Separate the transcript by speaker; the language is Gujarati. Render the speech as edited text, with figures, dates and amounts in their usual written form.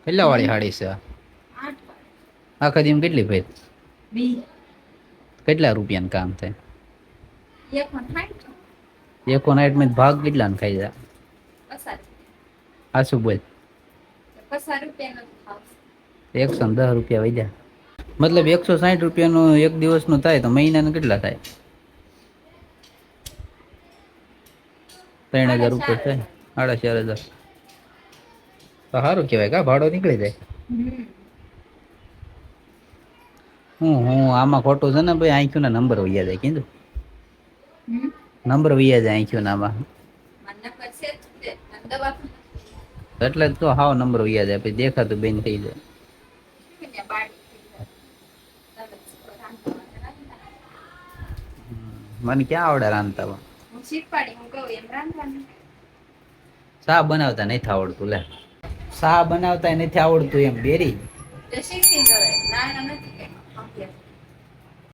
Speaker 1: કેટલા વાળી હાડી છે?
Speaker 2: 8
Speaker 1: આખા દી કેટલી ફેર?
Speaker 2: 20
Speaker 1: કેટલા રૂપિયાનું કામ થાય?
Speaker 2: 160
Speaker 1: એકો નાઈટ ભાગ કેટલા ખાઈ જાય?
Speaker 2: પસાર
Speaker 1: હા શું બોલ?
Speaker 2: પસાર રૂપિયા નો થાવ.
Speaker 1: 110 રૂપિયા વઈ મતલબ 160 રૂપિયા નું એક દિવસ નું થાય તો મહિનાનું કેટલા થાય? 3000 રૂપિયા થાય. 4500. તો સારું કેવાય કા ભાડો નીકળી જાય. હું આમાં ખોટું છે ને ભાઈ આઈક્યુ ના નંબર વૈયા જાય કીધું. નંબર વૈયા જાય આઈક્યુ નામાં.
Speaker 2: મને પછી દવા
Speaker 1: એટલે જ તો હાવ નંબર વૈયા જાય પછી દેખાતું બંધ થઈ જાય. મને ક્યાં આવડે રાંધતા પણ.
Speaker 2: હું શીખવાડી હું કહું એમ રાંધવાનું.
Speaker 1: શા બનાવતા નથી આવડતું લે. શા બનાવતા નથી આવડતું એમ બેરી.
Speaker 2: તો શીખી જવાય ના નથી.